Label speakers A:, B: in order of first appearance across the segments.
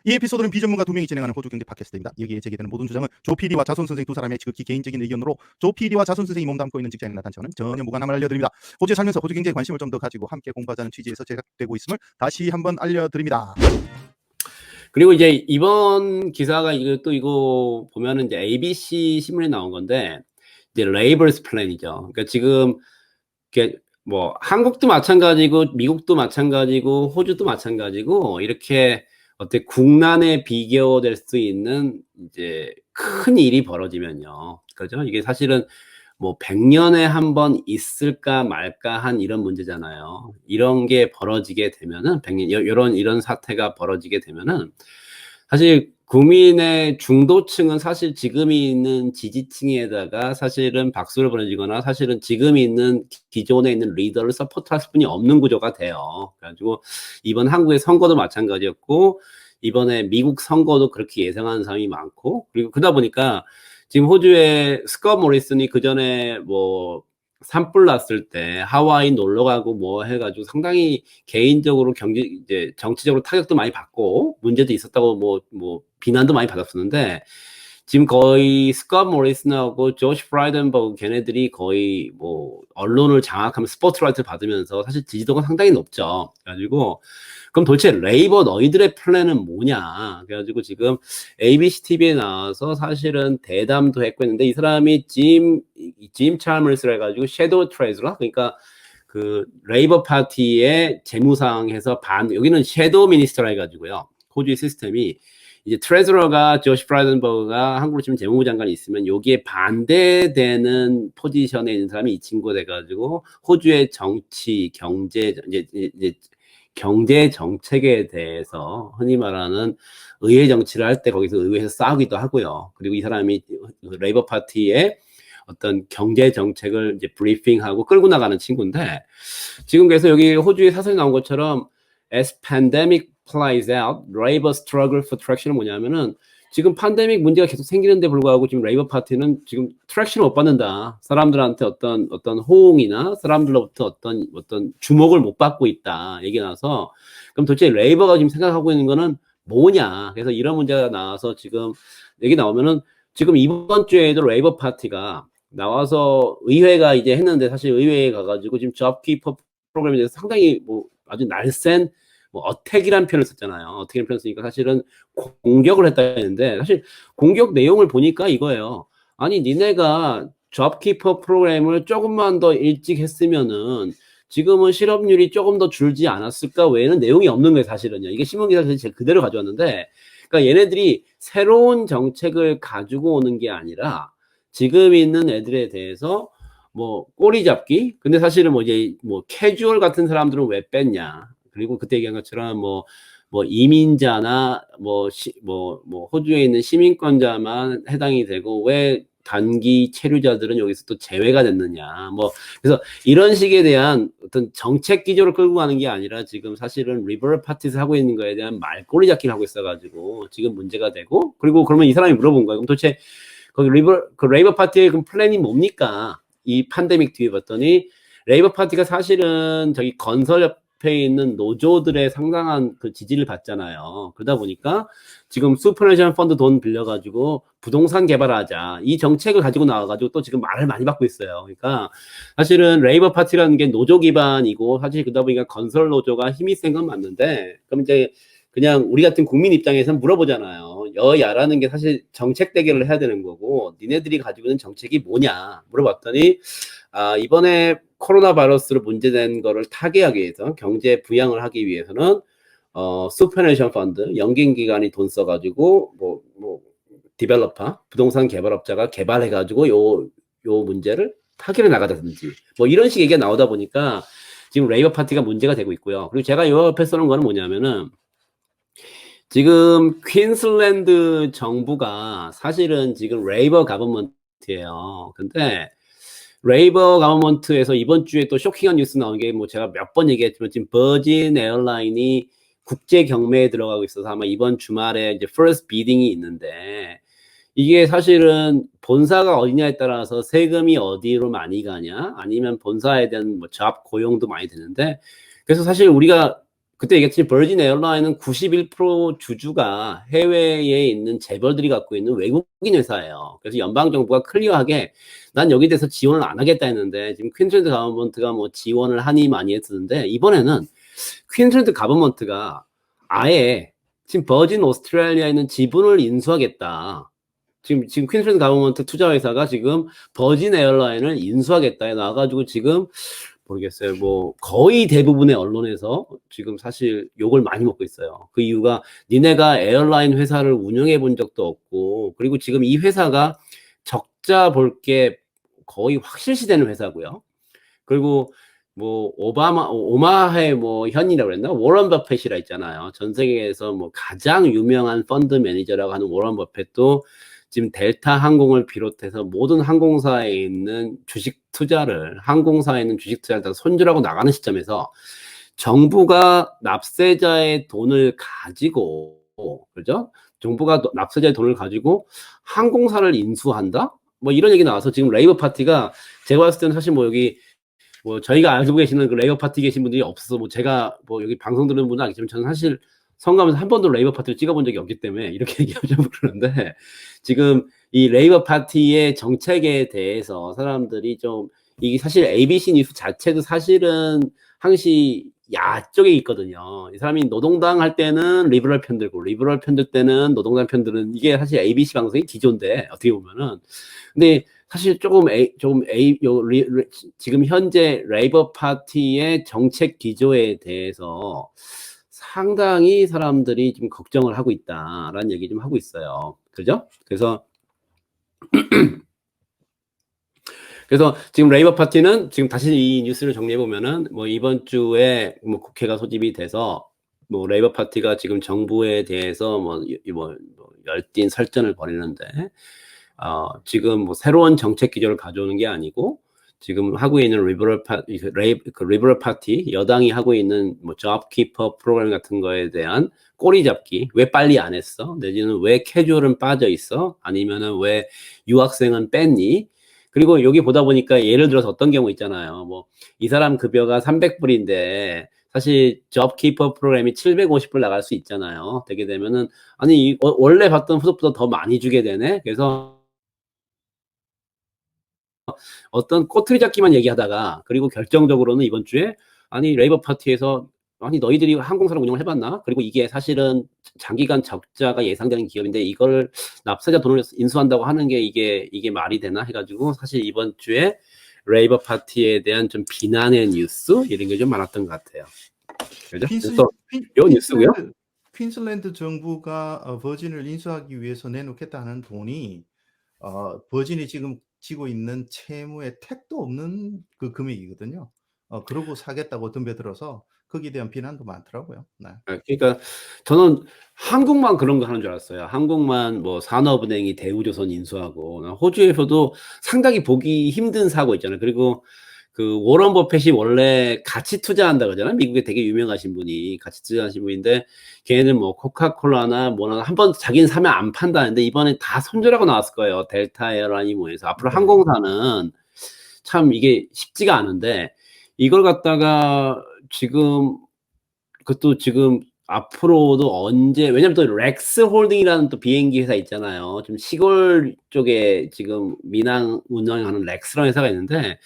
A: 이 에피소드는 비전문가 2명이 진행하는 호주 경제 팟캐스트입니다. 여기에 제기되는 모든 주장은 조 PD와 자손 선생 두 사람의 지극히 개인적인 의견으로 조 PD와 자손 선생이 몸담고 있는 직장인 나단처는 전혀 무관함을 알려드립니다. 호주에 살면서 호주 경제에 관심을 좀 더 가지고 함께 공부하자는 취지에서 제작되고 있음을 다시 한번 알려드립니다.
B: 그리고 이제 이번 기사가 이거 보면은 이제 ABC 신문에 나온 건데, 이제 레이버스 플랜이죠. 그러니까 지금 이게 뭐 한국도 마찬가지고 미국도 마찬가지고 호주도 마찬가지고 이렇게 어떻게 국난에 비교될 수 있는 이제 큰 일이 벌어지면요. 그죠? 이게 사실은 뭐 100년에 한 번 있을까 말까 한 이런 문제잖아요. 이런 게 벌어지게 되면은 100년 이런 사태가 벌어지게 되면은 사실 국민의 중도층은 사실 지금이 있는 지지층에다가 사실은 박수를 보내주거나 사실은 지금 있는 기존에 있는 리더를 서포트할 수뿐이 없는 구조가 돼요. 그래가지고 이번 한국의 선거도 마찬가지였고 이번에 미국 선거도 그렇게 예상하는 사람이 많고, 그리고 그러다 보니까 지금 호주의 스콧 모리슨이 그 전에 뭐 산불 났을 때 하와이 놀러 가고 뭐 해가지고 상당히 개인적으로 이제 정치적으로 타격도 많이 받고 문제도 있었다고 뭐 비난도 많이 받았었는데, 지금 거의 스콧 모리슨하고 조시 프라이덴버그 걔네들이 거의 뭐 언론을 장악하면 스포트라이트 받으면서 사실 지지도가 상당히 높죠. 그래가지고 그럼 도대체 레이버 너희들의 플랜은 뭐냐? 그래가지고 지금 ABC TV에 나와서 사실은 대담도 했고 했는데, 이 사람이 짐 찰머스를 해가지고 섀도우 트레저러, 그러니까 그 레이버 파티의 재무상에서 여기는 섀도우 미니스터라 해가지고요. 호주의 시스템이 이제 트레저러가 조시 프라이덴버그가 한국으로 치면 재무부 장관이 있으면 여기에 반대되는 포지션에 있는 사람이 이 친구가 돼가지고 호주의 정치, 경제, 이제 경제 정책에 대해서 흔히 말하는 의회 정치를 할 때 거기서 의회에서 싸우기도 하고요. 그리고 이 사람이 레이버 파티의 어떤 경제 정책을 이제 브리핑하고 끌고 나가는 친구인데, 지금 그래서 여기 호주의 사설이 나온 것처럼 as pandemic plays out, Labour struggle for traction은 뭐냐면은 지금 팬데믹 문제가 계속 생기는데 불구하고 지금 레이버 파티는 지금 트랙션을 못 받는다. 사람들한테 어떤 호응이나 사람들로부터 어떤 주목을 못 받고 있다. 얘기가 나서, 그럼 도대체 레이버가 지금 생각하고 있는 거는 뭐냐. 그래서 이런 문제가 나와서 지금 얘기 나오면은 지금 이번 주에도 레이버 파티가 나와서 의회가 이제 했는데, 사실 의회에 가가지고 지금 잡키퍼 프로그램에 대해서 상당히 뭐 아주 날쌘 뭐 어택이라는 표현을 썼잖아요. 어택이라는 표현을 쓰니까 사실은 공격을 했다 했는데, 사실 공격 내용을 보니까 이거예요. 아니 니네가 잡키퍼 프로그램을 조금만 더 일찍 했으면은 지금은 실업률이 조금 더 줄지 않았을까 외에는 내용이 없는 거예요. 사실은요. 이게 신문기사에서 제가 그대로 가져왔는데, 그러니까 얘네들이 새로운 정책을 가지고 오는 게 아니라 지금 있는 애들에 대해서 뭐 꼬리 잡기. 근데 사실은 뭐 이제 뭐 캐주얼 같은 사람들은 왜 뺐냐. 그리고 그때 얘기한 것처럼 뭐 이민자나 뭐 호주에 있는 시민권자만 해당이 되고 왜 단기 체류자들은 여기서 또 제외가 됐느냐. 뭐 그래서 이런 식에 대한 어떤 정책 기조를 끌고 가는 게 아니라 지금 사실은 리버럴 파티에서 하고 있는 거에 대한 말꼬리 잡기를 하고 있어가지고 지금 문제가 되고, 그리고 그러면 이 사람이 물어본 거예요. 그럼 도대체 거기 레이버 파티의 그 플랜이 뭡니까? 이 팬데믹 뒤에 봤더니 레이버 파티가 사실은 저기 건설 옆에 있는 노조들의 상당한 그 지지를 받잖아요. 그러다 보니까 지금 슈퍼내셔널 펀드 돈 빌려가지고 부동산 개발하자, 이 정책을 가지고 나와가지고 또 지금 말을 많이 받고 있어요. 그러니까 사실은 레이버 파티라는 게 노조 기반이고, 사실 그러다 보니까 건설 노조가 힘이 센 건 맞는데, 그럼 이제 그냥 우리 같은 국민 입장에서는 물어보잖아요. 여야라는 게 사실 정책 대결을 해야 되는 거고, 니네들이 가지고 있는 정책이 뭐냐 물어봤더니, 이번에 코로나 바이러스로 문제된 거를 타개하기 위해서, 경제 부양을 하기 위해서는 슈퍼내셔널 펀드, 연긴기관이 돈 써가지고 디벨로퍼, 부동산 개발업자가 개발해가지고 요 문제를 타결해 나가다든지 뭐 이런 식 얘기가 나오다 보니까 지금 레이버 파티가 문제가 되고 있고요. 그리고 제가 요 옆에 써놓은 거는 뭐냐면은, 지금 퀸슬랜드 정부가 사실은 지금 레이버 가버먼트예요. 근데 레이버 가버먼트에서 이번 주에 또 쇼킹한 뉴스 나온 게, 뭐 제가 몇 번 얘기했지만 지금 버진 에어라인이 국제 경매에 들어가고 있어서 아마 이번 주말에 이제 first bidding이 있는데, 이게 사실은 본사가 어디냐에 따라서 세금이 어디로 많이 가냐, 아니면 본사에 대한 뭐 잡 고용도 많이 되는데, 그래서 사실 우리가 그때 얘기했지 버진 에어라인은 91% 주주가 해외에 있는 재벌들이 갖고 있는 외국인 회사예요. 그래서 연방 정부가 클리어하게 난 여기 대해서 지원을 안 하겠다 했는데 지금 퀸즐랜드 가버먼트가 뭐 지원을 하니 많이 했었는데 이번에는 퀸즐랜드 가버먼트가 아예 지금 버진 오스트레일리아에 있는 지분을 인수하겠다. 지금 퀸즐랜드 가버먼트 투자회사가 지금 버진 에어라인을 인수하겠다에 나와가지고 지금 모르겠어요. 뭐 거의 대부분의 언론에서 지금 사실 욕을 많이 먹고 있어요. 그 이유가 니네가 에어라인 회사를 운영해 본 적도 없고 그리고 지금 이 회사가 적자 볼 게 거의 확실시되는 회사고요. 그리고 뭐 오마하의 뭐 현이라고 그랬나? 워런 버핏이라 있잖아요. 전 세계에서 뭐 가장 유명한 펀드 매니저라고 하는 워런 버핏도 지금 델타 항공을 비롯해서 모든 항공사에 있는 주식 투자를 항공사에 있는 주식 투자를 다 손절하고 나가는 시점에서 정부가 납세자의 돈을 가지고 그죠? 정부가 납세자의 돈을 가지고 항공사를 인수한다? 뭐 이런 얘기 나와서 지금 레이버 파티가 제가 봤을 때는 사실 뭐 여기 뭐 저희가 알고 계시는 그 레이버 파티 계신 분들이 없어서 뭐 제가 뭐 여기 방송 들은 분은 알겠지만 저는 사실 선거하면서 한 번도 레이버 파티를 찍어본 적이 없기 때문에 이렇게 얘기하면 좀 그러는데 지금 이 레이버 파티의 정책에 대해서 사람들이 좀 이게 사실 ABC 뉴스 자체도 사실은 항시 야쪽에 있거든요. 이 사람이 노동당 할 때는 리버럴 편들고 리버럴 편들 때는 노동당 편들은 이게 사실 ABC 방송이 기존데 어떻게 보면은 근데 사실 지금 현재 레이버 파티의 정책 기조에 대해서 상당히 사람들이 좀 걱정을 하고 있다라는 얘기 좀 하고 있어요. 그죠? 그래서 지금 레이버 파티는 지금 다시 이 뉴스를 정리해 보면은 뭐 이번 주에 뭐 국회가 소집이 돼서 뭐 레이버 파티가 지금 정부에 대해서 뭐 열띤 설전을 벌이는데 지금 뭐 새로운 정책 기조를 가져오는 게 아니고 지금 하고 있는 리버럴 파티 여당이 하고 있는 뭐 잡키퍼 프로그램 같은 거에 대한 꼬리 잡기 왜 빨리 안 했어? 내지는 왜 캐주얼은 빠져 있어? 아니면은 왜 유학생은 뺐니? 그리고 여기 보다 보니까 예를 들어서 어떤 경우 있잖아요. 뭐 이 사람 급여가 300불인데 사실 잡키퍼 프로그램이 750불 나갈 수 있잖아요. 되게 되면은 아니 원래 받던 후속보다 더 많이 주게 되네. 그래서 어떤 꼬투리 잡기만 얘기하다가 그리고 결정적으로는 이번 주에 아니 레이버 파티에서 아니 너희들이 항공사를 운영을 해봤나? 그리고 이게 사실은 장기간 적자가 예상되는 기업인데 이걸 납세자 돈을 인수한다고 하는 게 이게 말이 되나 해가지고 사실 이번 주에 레이버 파티에 대한 좀 비난의 뉴스 이런 게 좀 많았던 것 같아요. 그죠? 그래서 요 뉴스고요.
A: 퀸슬랜드 정부가 버진을 인수하기 위해서 내놓겠다는 돈이 버진이 지금 지고 있는 채무에 택도 없는 그 금액이거든요. 그러고 사겠다고 덤벼들어서 거기에 대한 비난도 많더라고요. 네.
B: 그러니까 저는 한국만 그런 거 하는 줄 알았어요. 한국만 뭐 산업은행이 대우조선 인수하고 호주에서도 상당히 보기 힘든 사고 있잖아요. 그리고 그 워런 버핏이 원래 같이 투자한다 그러잖아요. 미국에 되게 유명하신 분이 같이 투자하신 분인데 걔는 뭐 코카콜라나 뭐나 한번 자기는 사면 안 판다는데 이번에 다 손절하고 나왔을 거예요. 델타 에어라인이 뭐해서 앞으로
A: 네.
B: 항공사는 참 이게 쉽지가 않은데 이걸 갖다가 지금 그것도 지금 앞으로도 언제 왜냐면 또 렉스 홀딩이라는 또 비행기 회사 있잖아요. 좀 시골 쪽에 지금 민항 운영하는 렉스라는 회사가 있는데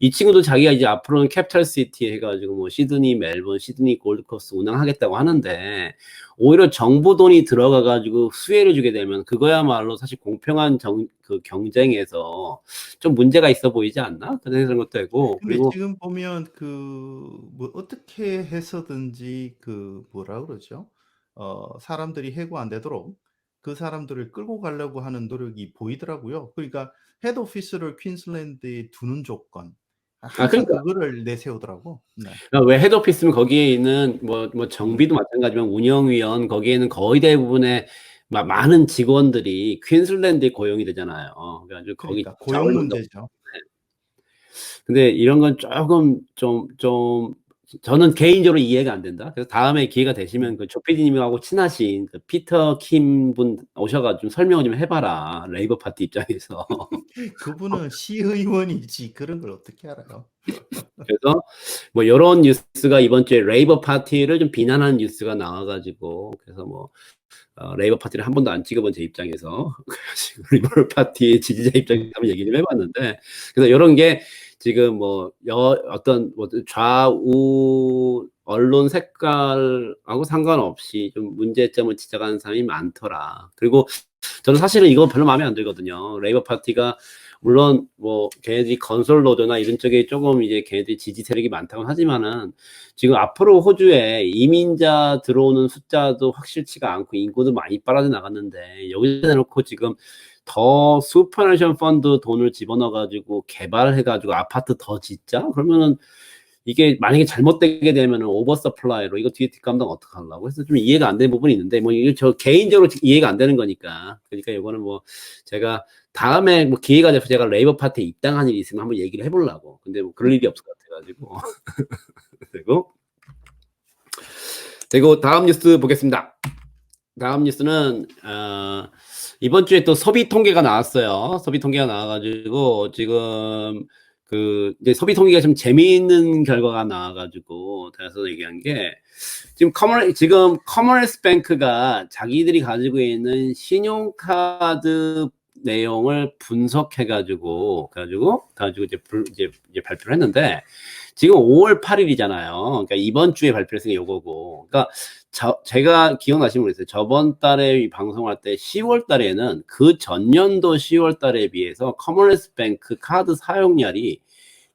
B: 이 친구도 자기가 이제 앞으로는 캐피탈 시티 해가지고 뭐 시드니, 멜번, 시드니 골드코스트 운영하겠다고 하는데 오히려 정부 돈이 들어가가지고 수혜를 주게 되면 그거야말로 사실 공평한 그 경쟁에서 좀 문제가 있어 보이지 않나? 그런 것도 되고
A: 근데
B: 그리고
A: 지금 보면 뭐 어떻게 해서든지 뭐라 그러죠? 사람들이 해고 안 되도록 그 사람들을 끌고 가려고 하는 노력이 보이더라고요. 그러니까 헤드 오피스를 퀸슬랜드에 두는 조건 항상
B: 그러니까
A: 그거를 내세우더라고. 네.
B: 그러니까 왜 헤드오피스면 거기에 있는 뭐 정비도 마찬가지지만 운영위원 거기에는 거의 대부분의 많은 직원들이 퀸슬랜드에 고용이 되잖아요. 그래가지고 거기
A: 그러니까 고용
B: 자원력도
A: 문제죠.
B: 근데 이런 건 조금 좀 저는 개인적으로 이해가 안 된다. 그래서 다음에 기회가 되시면 그 조피디님하고 친하신 그 피터 킴 분 오셔가지고 좀 설명을 좀 해봐라. 레이버 파티 입장에서.
C: 그분은 시의원이지 그런 걸 어떻게 알아요?
B: 그래서 뭐 이런 뉴스가 이번 주에 레이버 파티를 좀 비난하는 뉴스가 나와가지고 그래서 뭐 레이버 파티를 한 번도 안 찍어본 제 입장에서 레이버 파티 지지자 입장에서 한번 얘기 좀 해봤는데 그래서 이런 게 지금 뭐 어떤 뭐 좌우 언론 색깔하고 상관없이 좀 문제점을 지적하는 사람이 많더라. 그리고 저는 사실은 이거 별로 마음에 안 들거든요. 레이버 파티가 물론 뭐 걔네들이 건설로드나 이런 쪽에 조금 이제 걔네들이 지지 세력이 많다고 하지만은 지금 앞으로 호주에 이민자 들어오는 숫자도 확실치가 않고 인구도 많이 빨아져 나갔는데 여기다 대놓고 지금 더 슈퍼내션 펀드 돈을 집어넣어가지고 개발해가지고 아파트 더 짓자? 그러면은 이게 만약에 잘못되게 되면은 오버서플라이로 이거 뒤에 뒷감당 어떻게 하려고 해서 좀 이해가 안 되는 부분이 있는데 뭐 이게 저 개인적으로 이해가 안 되는 거니까 그러니까 이거는 뭐 제가 다음에 뭐 기회가 돼서 제가 레이버 파티에 입당한 일이 있으면 한번 얘기를 해보려고 근데 뭐 그럴 일이 없을 것 같아가지고 그리고 다음 뉴스 보겠습니다. 다음 뉴스는 이번 주에 또 소비 통계가 나왔어요. 소비 통계가 나와가지고 지금 그 이제 소비 통계가 좀 재미있는 결과가 나와가지고 그래서 얘기한 게 지금 커머스 뱅크가 자기들이 가지고 있는 신용카드 내용을 분석해가지고 이제 발표를 했는데 지금 5월 8일이잖아요. 그러니까 이번 주에 발표했으니까 요거고. 그러니까 제가 기억나시면 모르겠어요. 저번 달에 이 방송할 때 10월 달에는 그 전년도 10월 달에 비해서 커머스 뱅크 카드 사용량이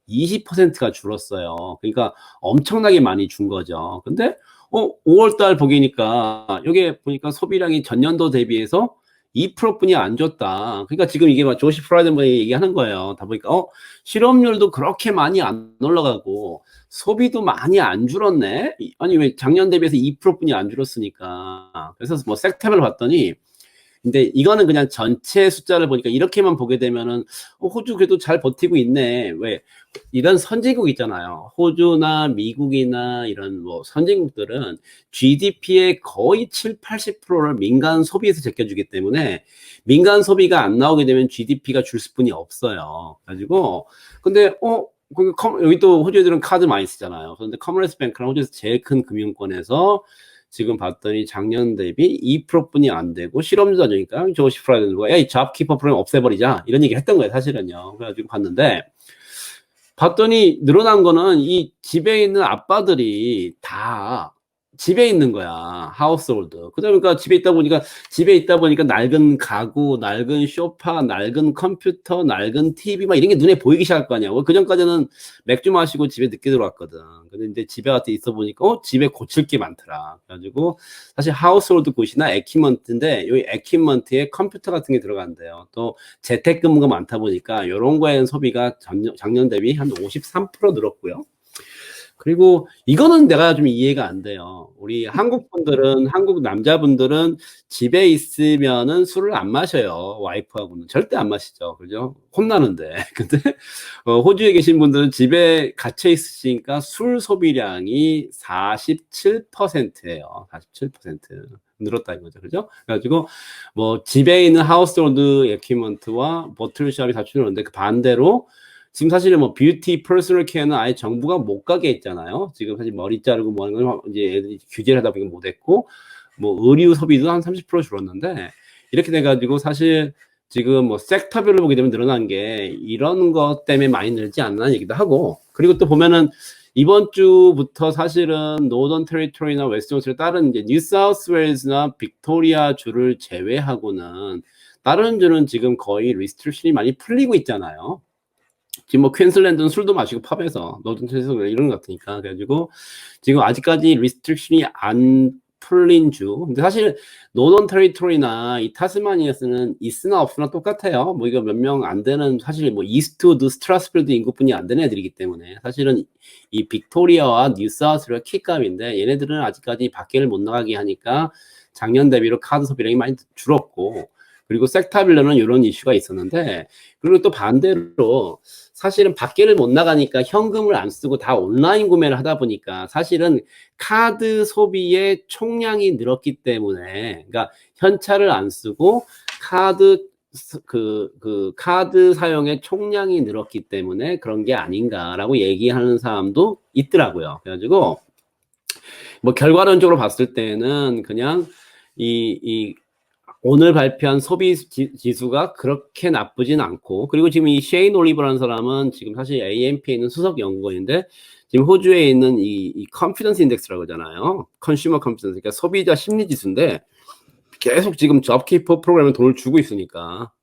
B: 20%가 줄었어요. 그러니까 엄청나게 많이 준 거죠. 근데 5월 달 보니까 여기 보니까 소비량이 전년도 대비해서 2%뿐이 안 줬다. 그러니까 지금 이게 막 조시 프라이든 분이 얘기하는 거예요. 다 보니까 실업률도 그렇게 많이 안 올라가고 소비도 많이 안 줄었네. 아니 왜 작년 대비해서 2%뿐이 안 줄었으니까. 그래서 뭐 섹터별로 봤더니 근데 이거는 그냥 전체 숫자를 보니까 이렇게만 보게 되면은 호주 그래도 잘 버티고 있네. 왜 이런 선진국 있잖아요. 호주나 미국이나 이런 뭐 선진국들은 GDP의 거의 7, 80%를 민간 소비에서 제껴주기 때문에 민간 소비가 안 나오게 되면 GDP가 줄 수뿐이 없어요. 가지고 근데 여기 또 호주 애들은 카드 많이 쓰잖아요. 그런데 커머스 뱅크랑 호주에서 제일 큰 금융권에서 지금 봤더니 작년 대비 2%뿐이 안 되고 실업률도 안 좋으니까 조시 프라이든가 이 잡키퍼 프로그램 없애버리자 이런 얘기 했던 거예요 사실은요. 그래가지고 봤는데 봤더니 늘어난 거는 이 집에 있는 아빠들이 다 집에 있는 거야. 하우스홀드. 그러니까 집에 있다 보니까 낡은 가구, 낡은 소파, 낡은 컴퓨터, 낡은 TV 막 이런 게 눈에 보이기 시작할 거 아니야. 그 전까지는 맥주 마시고 집에 늦게 들어왔거든. 근데 이제 집에 가서 있어 보니까 집에 고칠 게 많더라. 그래가지고 사실 하우스홀드 굿이나 에퀴먼트인데 여기 에퀴먼트에 컴퓨터 같은 게 들어간대요. 또 재택근무가 많다 보니까 이런 거에는 소비가 작년 대비 한 53% 늘었고요. 그리고 이거는 내가 좀 이해가 안 돼요. 우리 한국 남자분들은 집에 있으면은 술을 안 마셔요. 와이프하고는 절대 안 마시죠. 그죠? 혼나는데. 근데 호주에 계신 분들은 집에 갇혀 있으시니까 술 소비량이 47%예요. 47%. 늘었다 이거죠. 그죠? 그래가지고 뭐 집에 있는 하우스홀드 에퀴먼트와 보틀샵이 다 줄었는데 그 반대로 지금 사실은 뭐 뷰티, 퍼스널 케어는 아예 정부가 못 가게 했잖아요. 지금 사실 머리 자르고 뭐 하는 걸 이제 애들이 규제를 하다 보니까 못 했고, 뭐 의류 소비도 한 30% 줄었는데, 이렇게 돼가지고 사실 지금 뭐 섹터별로 보게 되면 늘어난 게 이런 것 때문에 많이 늘지 않나 얘기도 하고, 그리고 또 보면은 이번 주부터 사실은 노던 테리토리나 웨스턴스를 다른 이제 뉴사우스웨일즈나 빅토리아 주를 제외하고는 다른 주는 지금 거의 리스트릭션이 많이 풀리고 있잖아요. 지금 뭐 퀸슬랜드는 술도 마시고 팝에서 노던 테리토리 이런 것 같으니까 그래가지고 지금 아직까지 리스트릭션이 안 풀린 주. 근데 사실 노던 테리토리나 이 타스마니아스는 있으나 없으나 똑같아요. 뭐 이거 몇 명 안 되는 사실 뭐 이스트우드 스트라스필드 인구뿐이 안 되는 애들이기 때문에 사실은 이 빅토리아와 뉴사우스웨일스가 킥감인데 얘네들은 아직까지 밖에를 못 나가게 하니까 작년 대비로 카드 소비량이 많이 줄었고 그리고 섹타빌러는 이런 이슈가 있었는데, 그리고 또 반대로 사실은 밖에를 못 나가니까 현금을 안 쓰고 다 온라인 구매를 하다 보니까 사실은 카드 소비의 총량이 늘었기 때문에, 그러니까 현찰을 안 쓰고 카드 카드 사용의 총량이 늘었기 때문에 그런 게 아닌가라고 얘기하는 사람도 있더라고요. 그래가지고 뭐 결과론적으로 봤을 때는 그냥 이 오늘 발표한 소비 지수가 그렇게 나쁘진 않고, 그리고 지금 이 셰인 올리버라는 사람은 지금 사실 AMP에 있는 수석 연구원인데, 지금 호주에 있는 이 컨피던스 인덱스라고 하잖아요. 컨슈머 컨피던스, 그러니까 소비자 심리 지수인데, 계속 지금 잡키퍼 프로그램에 돈을 주고 있으니까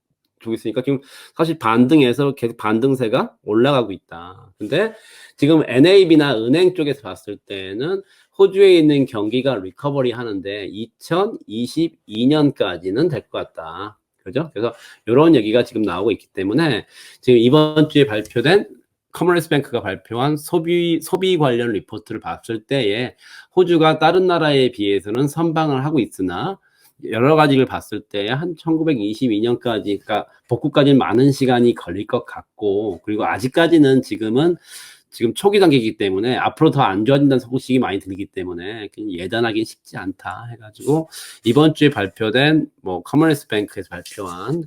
B: 지금 사실 반등해서 계속 반등세가 올라가고 있다. 근데 지금 NAB나 은행 쪽에서 봤을 때는 호주에 있는 경기가 리커버리 하는데 2022년까지는 될 것 같다. 그죠? 그래서 이런 얘기가 지금 나오고 있기 때문에 지금 이번 주에 발표된 커머스 뱅크가 발표한 소비 관련 리포트를 봤을 때에 호주가 다른 나라에 비해서는 선방을 하고 있으나 여러 가지를 봤을 때 한 1922년까지, 그러니까 복구까지는 많은 시간이 걸릴 것 같고, 그리고 아직까지는 지금 초기 단계이기 때문에 앞으로 더 안 좋아진다는 소식이 많이 들리기 때문에 예단하기는 쉽지 않다 해가지고 이번 주에 발표된 뭐 커머스 뱅크에서 발표한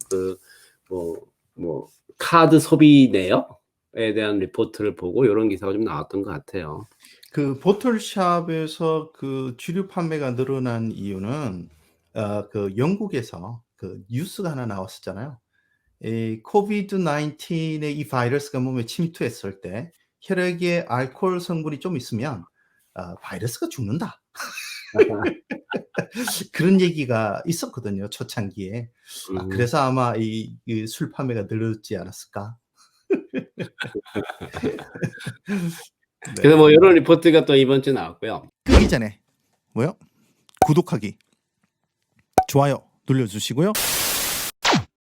B: 카드 소비 내역에 대한 리포트를 보고 이런 기사가 좀 나왔던 것 같아요.
C: 그 보틀샵에서 그 주류 판매가 늘어난 이유는 그 영국에서 그 뉴스가 하나 나왔었잖아요. 이 코비드 19의 이 바이러스가 몸에 침투했을 때 혈액에 알코올 성분이 좀 있으면 바이러스가 죽는다. 그런 얘기가 있었거든요, 초창기에. 그래서 아마 이 술 판매가 늘었지 않았을까?
B: 그래서 뭐 이런 리포트가 또 이번 주에 나왔고요.
A: 끄기 전에 뭐요? 구독하기, 좋아요 눌러주시고요.